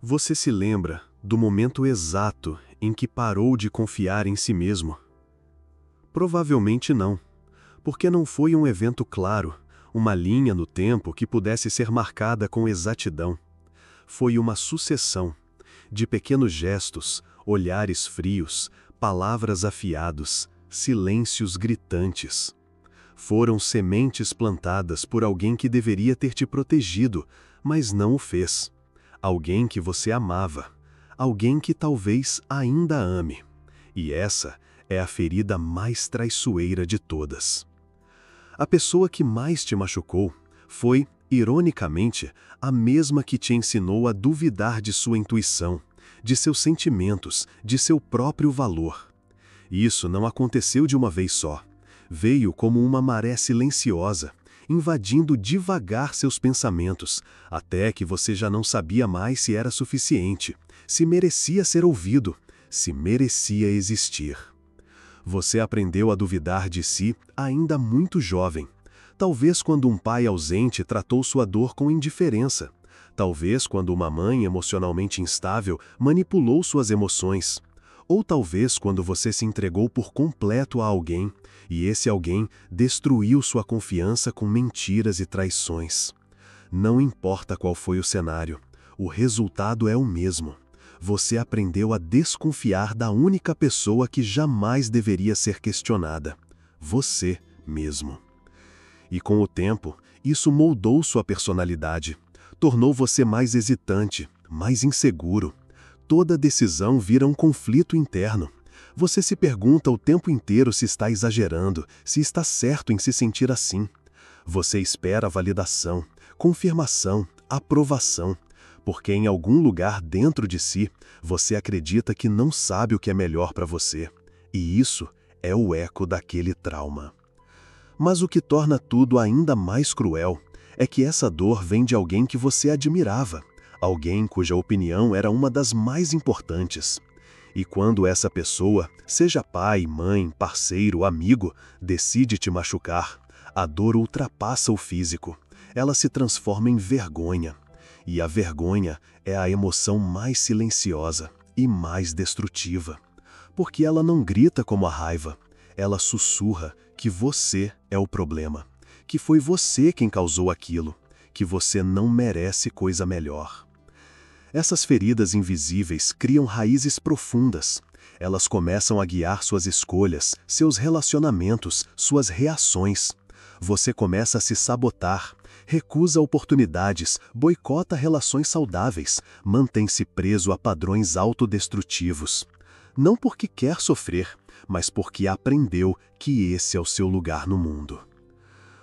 Você se lembra do momento exato em que parou de confiar em si mesmo? Provavelmente não, porque não foi um evento claro, uma linha no tempo que pudesse ser marcada com exatidão. Foi uma sucessão de pequenos gestos, olhares frios, palavras afiados, silêncios gritantes. Foram sementes plantadas por alguém que deveria ter te protegido, mas não o fez. Alguém que você amava, alguém que talvez ainda ame. E essa é a ferida mais traiçoeira de todas. A pessoa que mais te machucou foi, ironicamente, a mesma que te ensinou a duvidar de sua intuição, de seus sentimentos, de seu próprio valor. Isso não aconteceu de uma vez só. Veio como uma maré silenciosa, invadindo devagar seus pensamentos, até que você já não sabia mais se era suficiente, se merecia ser ouvido, se merecia existir. Você aprendeu a duvidar de si ainda muito jovem. Talvez quando um pai ausente tratou sua dor com indiferença. Talvez quando uma mãe emocionalmente instável manipulou suas emoções. Ou talvez quando você se entregou por completo a alguém, e esse alguém destruiu sua confiança com mentiras e traições. Não importa qual foi o cenário, o resultado é o mesmo. Você aprendeu a desconfiar da única pessoa que jamais deveria ser questionada, você mesmo. E com o tempo, isso moldou sua personalidade, tornou você mais hesitante, mais inseguro. Toda decisão vira um conflito interno. Você se pergunta o tempo inteiro se está exagerando, se está certo em se sentir assim. Você espera validação, confirmação, aprovação, porque em algum lugar dentro de si, você acredita que não sabe o que é melhor para você. E isso é o eco daquele trauma. Mas o que torna tudo ainda mais cruel é que essa dor vem de alguém que você admirava. Alguém cuja opinião era uma das mais importantes. E quando essa pessoa, seja pai, mãe, parceiro, amigo, decide te machucar, a dor ultrapassa o físico. Ela se transforma em vergonha. E a vergonha é a emoção mais silenciosa e mais destrutiva. Porque ela não grita como a raiva. Ela sussurra que você é o problema. Que foi você quem causou aquilo. Que você não merece coisa melhor. Essas feridas invisíveis criam raízes profundas. Elas começam a guiar suas escolhas, seus relacionamentos, suas reações. Você começa a se sabotar, recusa oportunidades, boicota relações saudáveis, mantém-se preso a padrões autodestrutivos. Não porque quer sofrer, mas porque aprendeu que esse é o seu lugar no mundo.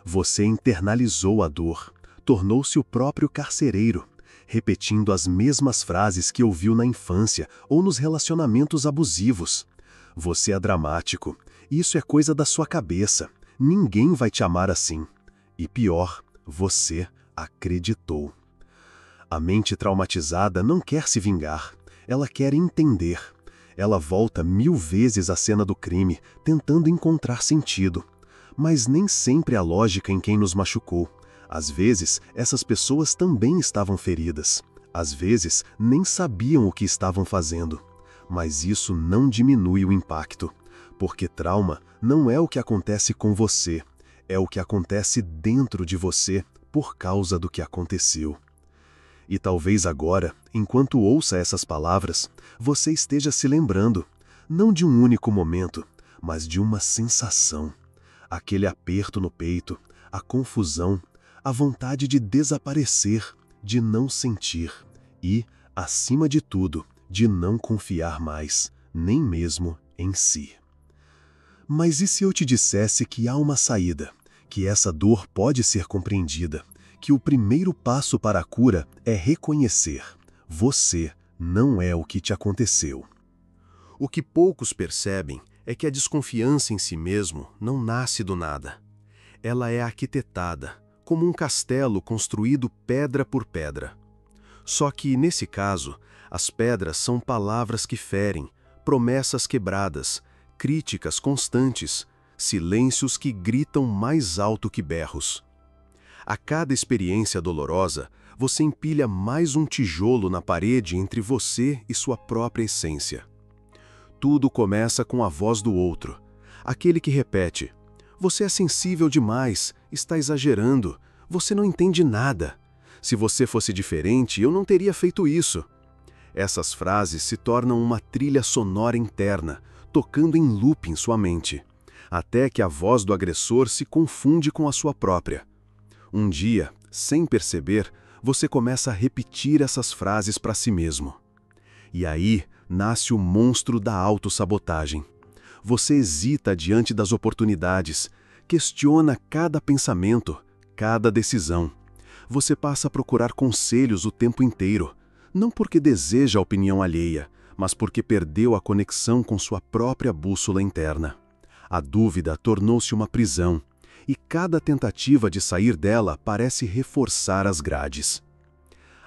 Você internalizou a dor, tornou-se o próprio carcereiro, repetindo as mesmas frases que ouviu na infância ou nos relacionamentos abusivos. Você é dramático. Isso é coisa da sua cabeça. Ninguém vai te amar assim. E pior, você acreditou. A mente traumatizada não quer se vingar. Ela quer entender. Ela volta 1000 vezes à cena do crime, tentando encontrar sentido. Mas nem sempre há lógica em quem nos machucou. Às vezes, essas pessoas também estavam feridas. Às vezes, nem sabiam o que estavam fazendo. Mas isso não diminui o impacto. Porque trauma não é o que acontece com você. É o que acontece dentro de você por causa do que aconteceu. E talvez agora, enquanto ouça essas palavras, você esteja se lembrando, não de um único momento, mas de uma sensação. Aquele aperto no peito, a confusão, a vontade de desaparecer, de não sentir e, acima de tudo, de não confiar mais, nem mesmo em si. Mas e se eu te dissesse que há uma saída, que essa dor pode ser compreendida, que o primeiro passo para a cura é reconhecer: você não é o que te aconteceu. O que poucos percebem é que a desconfiança em si mesmo não nasce do nada. Ela é arquitetada, como um castelo construído pedra por pedra. Só que, nesse caso, as pedras são palavras que ferem, promessas quebradas, críticas constantes, silêncios que gritam mais alto que berros. A cada experiência dolorosa, você empilha mais um tijolo na parede entre você e sua própria essência. Tudo começa com a voz do outro, aquele que repete: "Você é sensível demais, está exagerando, você não entende nada. Se você fosse diferente, eu não teria feito isso." Essas frases se tornam uma trilha sonora interna, tocando em loop em sua mente, até que a voz do agressor se confunde com a sua própria. Um dia, sem perceber, você começa a repetir essas frases para si mesmo. E aí nasce o monstro da autossabotagem. Você hesita diante das oportunidades, questiona cada pensamento, cada decisão. Você passa a procurar conselhos o tempo inteiro, não porque deseja a opinião alheia, mas porque perdeu a conexão com sua própria bússola interna. A dúvida tornou-se uma prisão, e cada tentativa de sair dela parece reforçar as grades.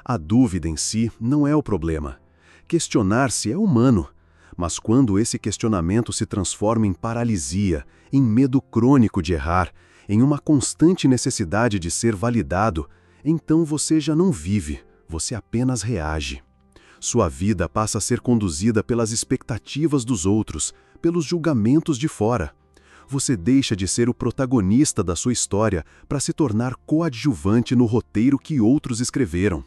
A dúvida em si não é o problema. Questionar-se é humano, mas quando esse questionamento se transforma em paralisia, em medo crônico de errar, em uma constante necessidade de ser validado, então você já não vive, você apenas reage. Sua vida passa a ser conduzida pelas expectativas dos outros, pelos julgamentos de fora. Você deixa de ser o protagonista da sua história para se tornar coadjuvante no roteiro que outros escreveram.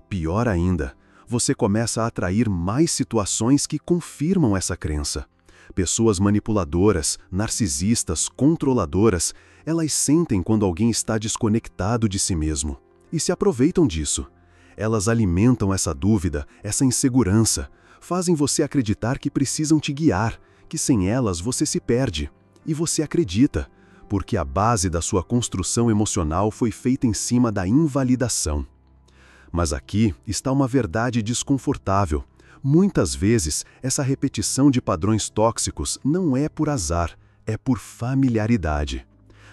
Pior ainda, você começa a atrair mais situações que confirmam essa crença. Pessoas manipuladoras, narcisistas, controladoras, elas sentem quando alguém está desconectado de si mesmo e se aproveitam disso. Elas alimentam essa dúvida, essa insegurança, fazem você acreditar que precisam te guiar, que sem elas você se perde. E você acredita, porque a base da sua construção emocional foi feita em cima da invalidação. Mas aqui está uma verdade desconfortável. Muitas vezes, essa repetição de padrões tóxicos não é por azar, é por familiaridade.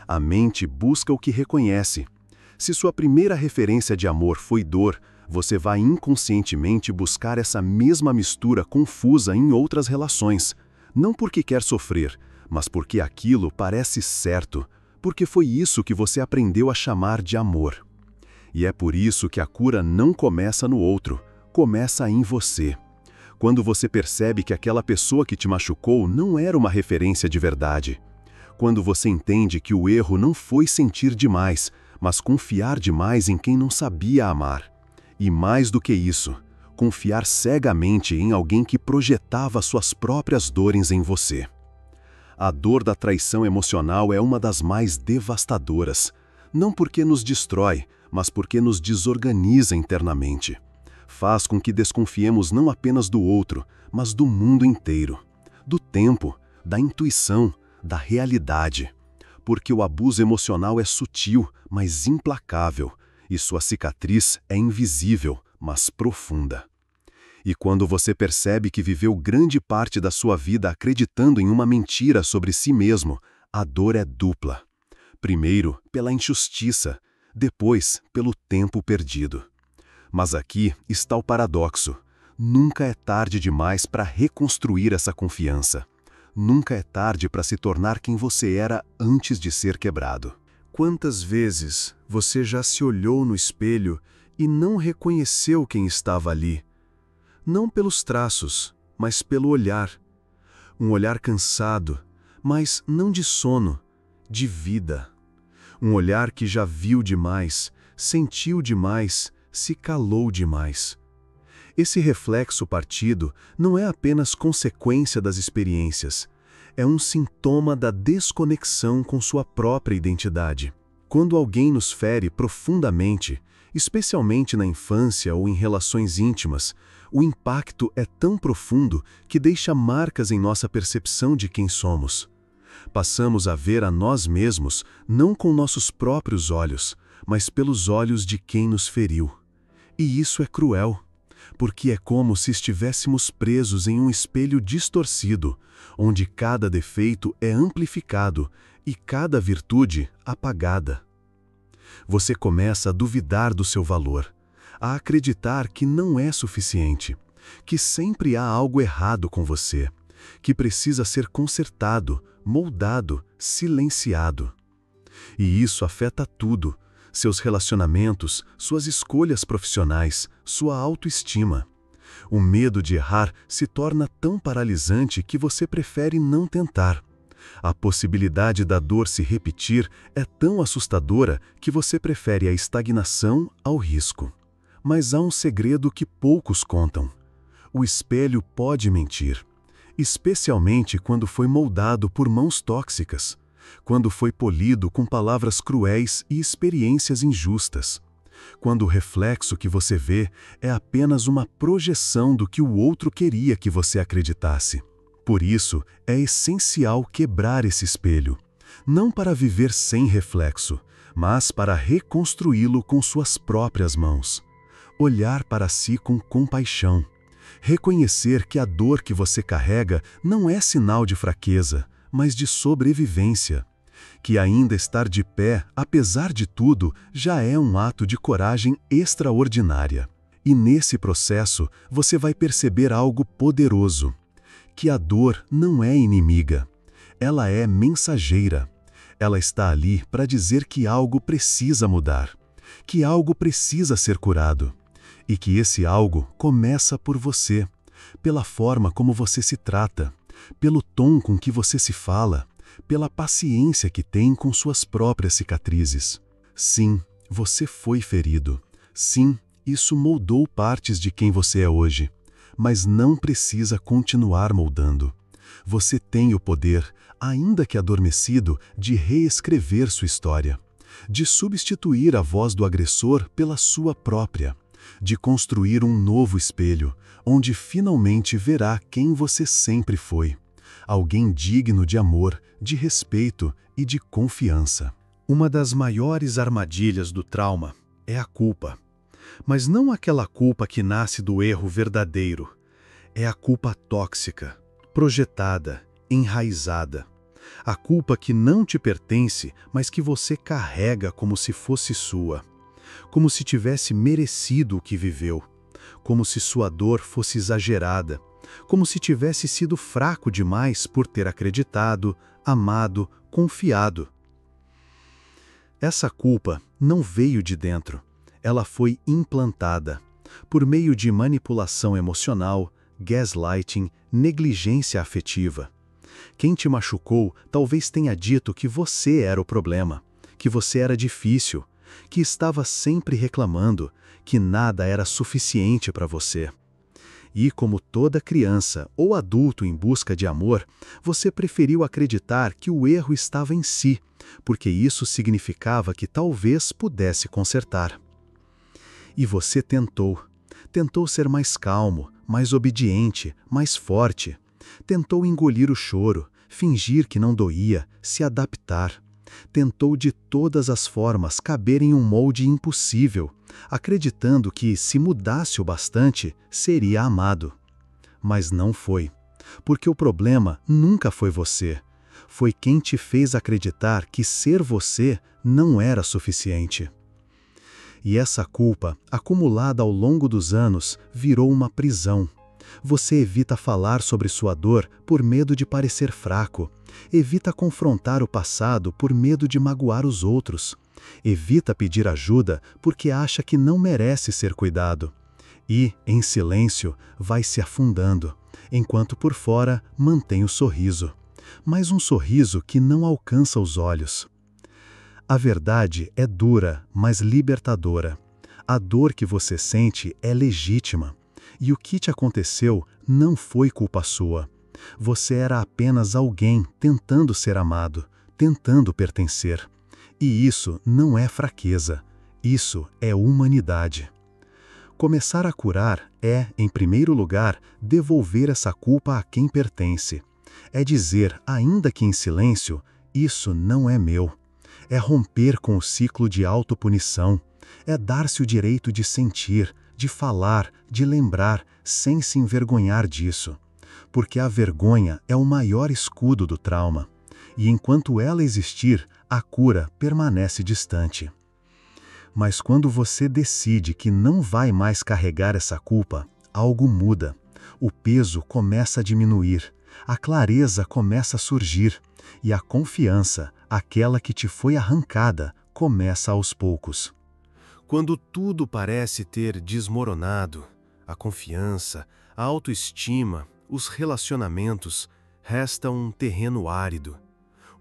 A mente busca o que reconhece. Se sua primeira referência de amor foi dor, você vai inconscientemente buscar essa mesma mistura confusa em outras relações, não porque quer sofrer, mas porque aquilo parece certo, porque foi isso que você aprendeu a chamar de amor. E é por isso que a cura não começa no outro, começa em você. Quando você percebe que aquela pessoa que te machucou não era uma referência de verdade. Quando você entende que o erro não foi sentir demais, mas confiar demais em quem não sabia amar. E mais do que isso, confiar cegamente em alguém que projetava suas próprias dores em você. A dor da traição emocional é uma das mais devastadoras, não porque nos destrói, mas porque nos desorganiza internamente. Faz com que desconfiemos não apenas do outro, mas do mundo inteiro, do tempo, da intuição, da realidade. Porque o abuso emocional é sutil, mas implacável, e sua cicatriz é invisível, mas profunda. E quando você percebe que viveu grande parte da sua vida acreditando em uma mentira sobre si mesmo, a dor é dupla. Primeiro, pela injustiça, depois, pelo tempo perdido. Mas aqui está o paradoxo. Nunca é tarde demais para reconstruir essa confiança. Nunca é tarde para se tornar quem você era antes de ser quebrado. Quantas vezes você já se olhou no espelho e não reconheceu quem estava ali? Não pelos traços, mas pelo olhar. Um olhar cansado, mas não de sono, de vida. Um olhar que já viu demais, sentiu demais, se calou demais. Esse reflexo partido não é apenas consequência das experiências, é um sintoma da desconexão com sua própria identidade. Quando alguém nos fere profundamente, especialmente na infância ou em relações íntimas, o impacto é tão profundo que deixa marcas em nossa percepção de quem somos. Passamos a ver a nós mesmos não com nossos próprios olhos, mas pelos olhos de quem nos feriu. E isso é cruel, porque é como se estivéssemos presos em um espelho distorcido, onde cada defeito é amplificado e cada virtude apagada. Você começa a duvidar do seu valor, a acreditar que não é suficiente, que sempre há algo errado com você, que precisa ser consertado, moldado, silenciado. E isso afeta tudo, seus relacionamentos, suas escolhas profissionais, sua autoestima. O medo de errar se torna tão paralisante que você prefere não tentar. A possibilidade da dor se repetir é tão assustadora que você prefere a estagnação ao risco. Mas há um segredo que poucos contam. O espelho pode mentir, especialmente quando foi moldado por mãos tóxicas, quando foi polido com palavras cruéis e experiências injustas, quando o reflexo que você vê é apenas uma projeção do que o outro queria que você acreditasse. Por isso, é essencial quebrar esse espelho, não para viver sem reflexo, mas para reconstruí-lo com suas próprias mãos. Olhar para si com compaixão. Reconhecer que a dor que você carrega não é sinal de fraqueza, mas de sobrevivência. Que ainda estar de pé, apesar de tudo, já é um ato de coragem extraordinária. E nesse processo, você vai perceber algo poderoso. Que a dor não é inimiga. Ela é mensageira. Ela está ali para dizer que algo precisa mudar, que algo precisa ser curado. E que esse algo começa por você, pela forma como você se trata, pelo tom com que você se fala, pela paciência que tem com suas próprias cicatrizes. Sim, você foi ferido. Sim, isso moldou partes de quem você é hoje. Mas não precisa continuar moldando. Você tem o poder, ainda que adormecido, de reescrever sua história, de substituir a voz do agressor pela sua própria, de construir um novo espelho, onde finalmente verá quem você sempre foi. Alguém digno de amor, de respeito e de confiança. Uma das maiores armadilhas do trauma é a culpa. Mas não aquela culpa que nasce do erro verdadeiro. É a culpa tóxica, projetada, enraizada. A culpa que não te pertence, mas que você carrega como se fosse sua. Como se tivesse merecido o que viveu. Como se sua dor fosse exagerada. Como se tivesse sido fraco demais por ter acreditado, amado, confiado. Essa culpa não veio de dentro. Ela foi implantada, por meio de manipulação emocional, gaslighting, negligência afetiva. Quem te machucou talvez tenha dito que você era o problema, que você era difícil, que estava sempre reclamando, que nada era suficiente para você. E como toda criança ou adulto em busca de amor, você preferiu acreditar que o erro estava em si, porque isso significava que talvez pudesse consertar. E você tentou ser mais calmo, mais obediente, mais forte. Tentou engolir o choro, fingir que não doía, se adaptar. Tentou de todas as formas caber em um molde impossível, acreditando que, se mudasse o bastante, seria amado. Mas não foi, porque o problema nunca foi você. Foi quem te fez acreditar que ser você não era suficiente. E essa culpa, acumulada ao longo dos anos, virou uma prisão. Você evita falar sobre sua dor por medo de parecer fraco. Evita confrontar o passado por medo de magoar os outros. Evita pedir ajuda porque acha que não merece ser cuidado. E, em silêncio, vai se afundando, enquanto por fora mantém o sorriso. Mas um sorriso que não alcança os olhos. A verdade é dura, mas libertadora. A dor que você sente é legítima. E o que te aconteceu não foi culpa sua. Você era apenas alguém tentando ser amado, tentando pertencer. E isso não é fraqueza. Isso é humanidade. Começar a curar é, em primeiro lugar, devolver essa culpa a quem pertence. É dizer, ainda que em silêncio, isso não é meu. É romper com o ciclo de autopunição. É dar-se o direito de sentir, de falar, de lembrar, sem se envergonhar disso. Porque a vergonha é o maior escudo do trauma. E enquanto ela existir, a cura permanece distante. Mas quando você decide que não vai mais carregar essa culpa, algo muda. O peso começa a diminuir, a clareza começa a surgir, e a confiança, aquela que te foi arrancada, começa aos poucos. Quando tudo parece ter desmoronado, a confiança, a autoestima, os relacionamentos, resta um terreno árido.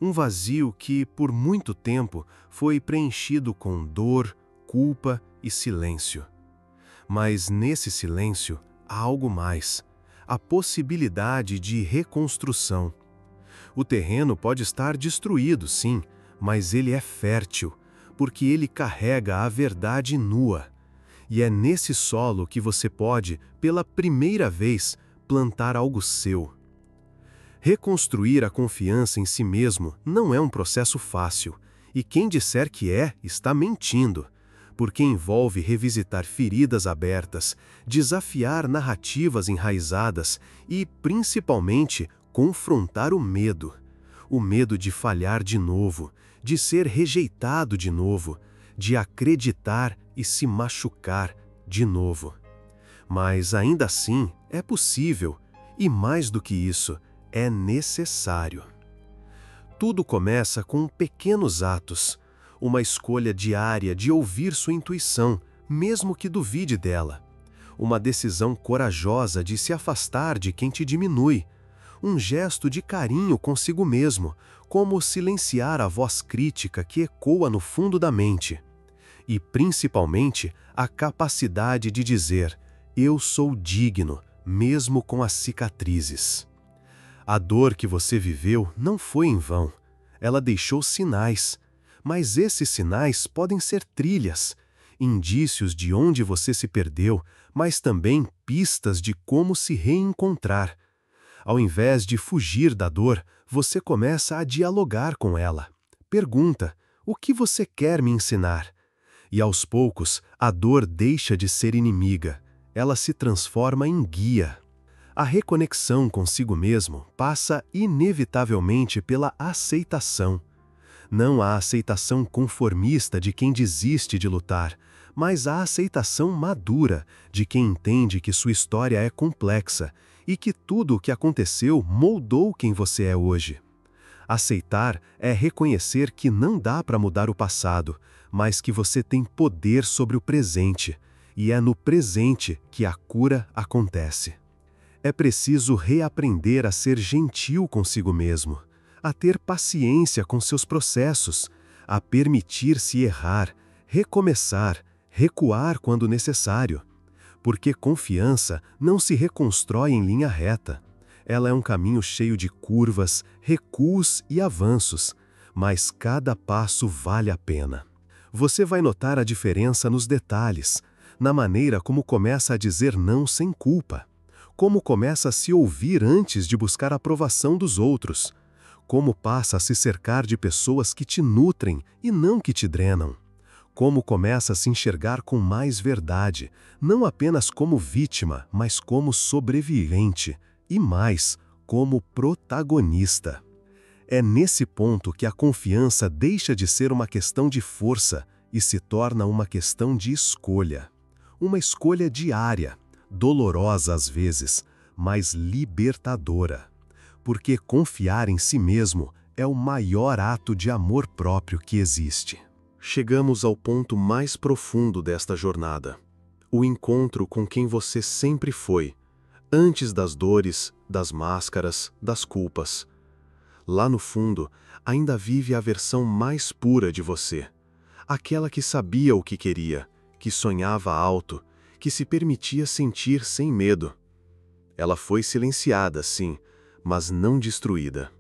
Um vazio que, por muito tempo, foi preenchido com dor, culpa e silêncio. Mas nesse silêncio há algo mais: a possibilidade de reconstrução. O terreno pode estar destruído, sim, mas ele é fértil, porque ele carrega a verdade nua. E é nesse solo que você pode, pela primeira vez, plantar algo seu. Reconstruir a confiança em si mesmo não é um processo fácil, e quem disser que é, está mentindo, porque envolve revisitar feridas abertas, desafiar narrativas enraizadas e, principalmente, confrontar o medo de falhar de novo, de ser rejeitado de novo, de acreditar e se machucar de novo. Mas ainda assim é possível, e mais do que isso, é necessário. Tudo começa com pequenos atos, uma escolha diária de ouvir sua intuição, mesmo que duvide dela, uma decisão corajosa de se afastar de quem te diminui, um gesto de carinho consigo mesmo, como silenciar a voz crítica que ecoa no fundo da mente. E, principalmente, a capacidade de dizer: eu sou digno, mesmo com as cicatrizes. A dor que você viveu não foi em vão. Ela deixou sinais. Mas esses sinais podem ser trilhas, indícios de onde você se perdeu, mas também pistas de como se reencontrar. Ao invés de fugir da dor, você começa a dialogar com ela. Pergunta: o que você quer me ensinar? E aos poucos, a dor deixa de ser inimiga. Ela se transforma em guia. A reconexão consigo mesmo passa inevitavelmente pela aceitação. Não a aceitação conformista de quem desiste de lutar, mas a aceitação madura de quem entende que sua história é complexa e que tudo o que aconteceu moldou quem você é hoje. Aceitar é reconhecer que não dá para mudar o passado, mas que você tem poder sobre o presente, e é no presente que a cura acontece. É preciso reaprender a ser gentil consigo mesmo, a ter paciência com seus processos, a permitir-se errar, recomeçar, recuar quando necessário. Porque confiança não se reconstrói em linha reta. Ela é um caminho cheio de curvas, recuos e avanços, mas cada passo vale a pena. Você vai notar a diferença nos detalhes, na maneira como começa a dizer não sem culpa, como começa a se ouvir antes de buscar a aprovação dos outros, como passa a se cercar de pessoas que te nutrem e não que te drenam, como começa a se enxergar com mais verdade, não apenas como vítima, mas como sobrevivente, e mais, como protagonista. É nesse ponto que a confiança deixa de ser uma questão de força e se torna uma questão de escolha. Uma escolha diária, dolorosa às vezes, mas libertadora. Porque confiar em si mesmo é o maior ato de amor próprio que existe. Chegamos ao ponto mais profundo desta jornada. O encontro com quem você sempre foi, antes das dores, das máscaras, das culpas. Lá no fundo, ainda vive a versão mais pura de você. Aquela que sabia o que queria, que sonhava alto, que se permitia sentir sem medo. Ela foi silenciada, sim, mas não destruída.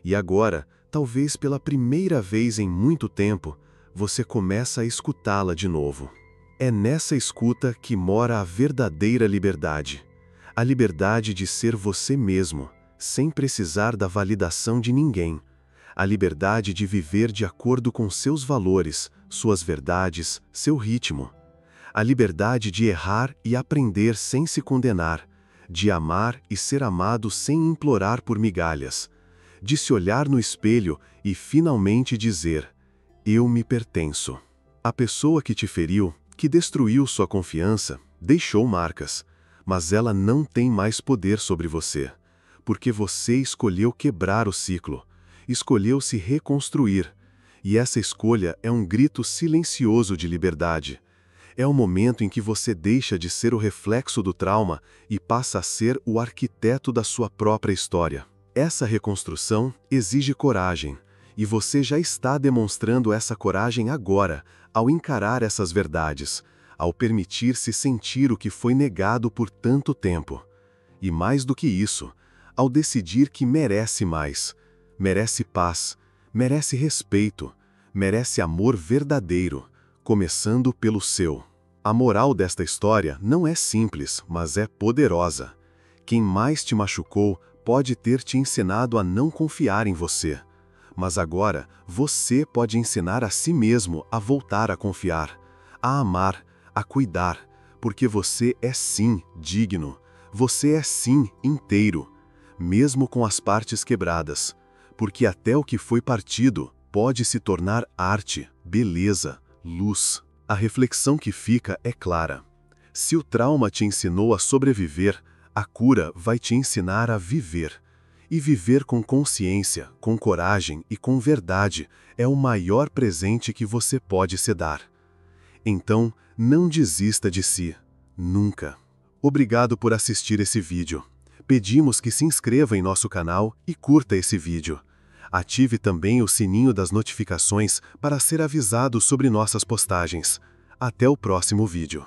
E agora, talvez pela primeira vez em muito tempo, você começa a escutá-la de novo. É nessa escuta que mora a verdadeira liberdade. A liberdade de ser você mesmo, sem precisar da validação de ninguém. A liberdade de viver de acordo com seus valores, suas verdades, seu ritmo. A liberdade de errar e aprender sem se condenar, de amar e ser amado sem implorar por migalhas, de se olhar no espelho e finalmente dizer: eu me pertenço. A pessoa que te feriu, que destruiu sua confiança, deixou marcas, mas ela não tem mais poder sobre você, porque você escolheu quebrar o ciclo, escolheu se reconstruir, E essa escolha é um grito silencioso de liberdade. É o momento em que você deixa de ser o reflexo do trauma e passa a ser o arquiteto da sua própria história. Essa reconstrução exige coragem, e você já está demonstrando essa coragem agora, ao encarar essas verdades, ao permitir-se sentir o que foi negado por tanto tempo. E mais do que isso, ao decidir que merece mais, merece paz, merece respeito, merece amor verdadeiro, começando pelo seu. A moral desta história não é simples, mas é poderosa. Quem mais te machucou pode ter te ensinado a não confiar em você. Mas agora, você pode ensinar a si mesmo a voltar a confiar, a amar, a cuidar, porque você é sim digno, você é sim inteiro, mesmo com as partes quebradas, porque até o que foi partido pode se tornar arte, beleza, luz. A reflexão que fica é clara. Se o trauma te ensinou a sobreviver, a cura vai te ensinar a viver. E viver com consciência, com coragem e com verdade é o maior presente que você pode se dar. Então, não desista de si. Nunca. Obrigado por assistir esse vídeo. Pedimos que se inscreva em nosso canal e curta esse vídeo. Ative também o sininho das notificações para ser avisado sobre nossas postagens. Até o próximo vídeo.